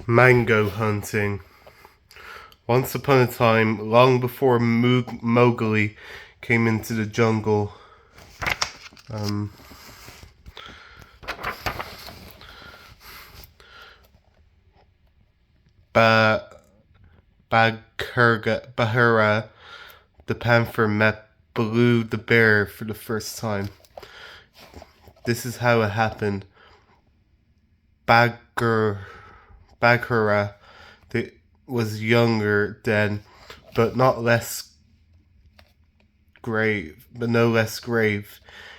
Mango hunting. Once upon a time, long before Mowgli came into the jungle, um, ba- Bagheera the panther met Baloo the bear for the first time. This is how it happened. Bagheera was younger then, but no less grave.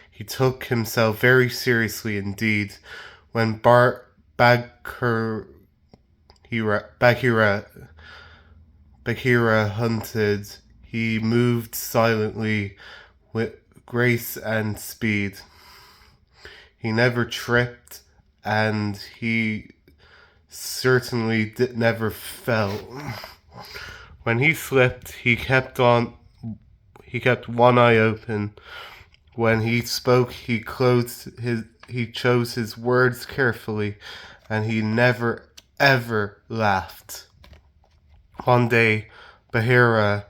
He took himself very seriously indeed. When Bagheera hunted, he moved silently with grace and speed. He never tripped, and he certainly never fell. When he slipped, he kept one eye open. When he spoke, he chose his words carefully, and he never ever laughed. One day, Bagheera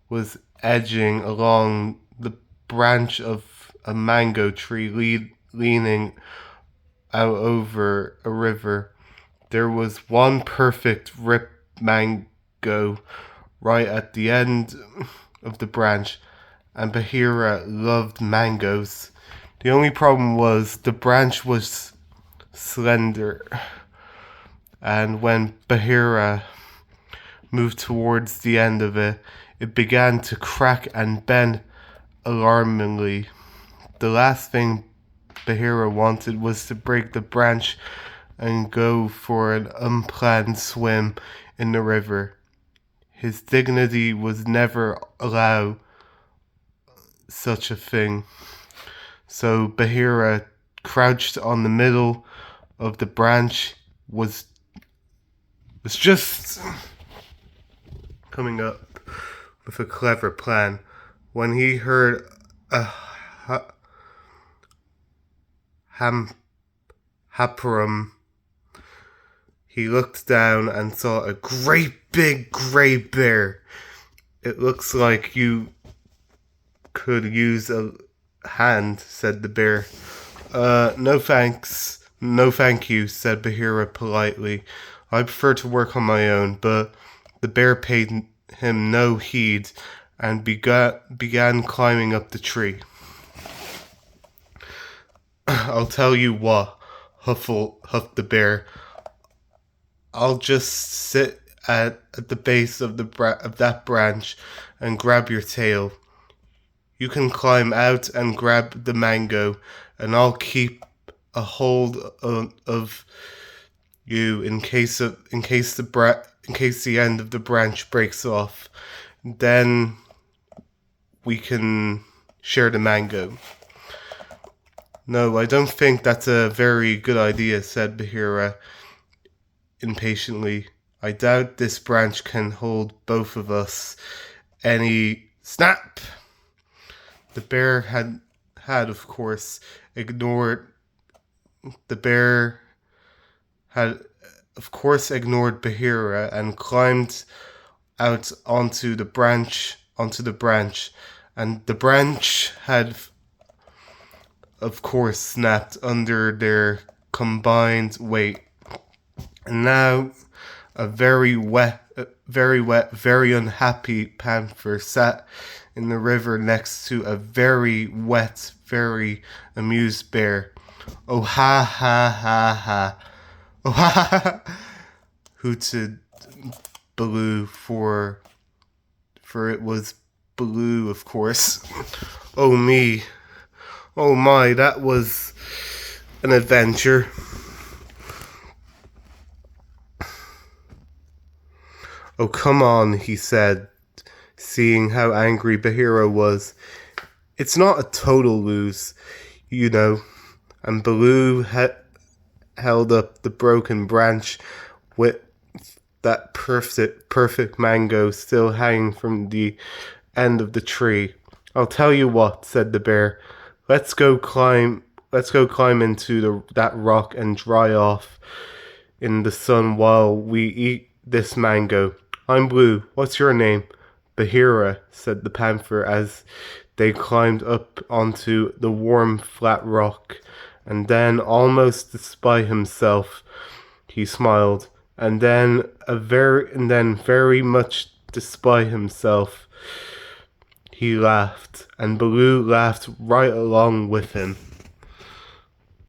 was edging along the branch of a mango tree leaning out over a river. There was one perfect ripe mango right at the end of the branch, and Bagheera loved mangoes. The only problem was the branch was slender, and when Bagheera moved towards the end of it, it began to crack and bend alarmingly. The last thing Bagheera wanted was to break the branch and go for an unplanned swim in the river. His dignity would never allow such a thing. So Bagheera crouched on the middle of the branch, was just coming up with a clever plan when he heard a happerum. He looked down and saw a great big grey bear. It looks like you could use a hand, said the bear. No thanks. No thank you, said Bagheera politely. I prefer to work on my own, but the bear paid him no heed and began climbing up the tree. I'll tell you what, huffed the bear. I'll just sit at the base of that branch and grab your tail. You can climb out and grab the mango, and I'll keep a hold of you in case the end of the branch breaks off. Then we can share the mango. No, I don't think that's a very good idea, said Bagheera impatiently. I doubt this branch can hold both of us. Snap! The bear had of course ignored Bagheera and climbed out onto the branch, and the branch had of course snapped under their combined weight. And now a very wet, very unhappy panther sat in the river next to a very wet, very amused bear. Oh ha ha ha ha. Oh ha ha ha, hooted Baloo, for it was Baloo, of course. Oh me. Oh my, that was an adventure. Oh, come on, he said, seeing how angry Bagheera was. It's not a total lose, you know. And Baloo held up the broken branch with that perfect mango still hanging from the end of the tree. I'll tell you what, said the bear. Let's go climb into that rock and dry off in the sun while we eat this mango. I'm Blue. What's your name? Bahira, said the panther as they climbed up onto the warm, flat rock. And then, almost despite himself, he smiled. And then, very much despite himself, he laughed. And Baloo laughed right along with him.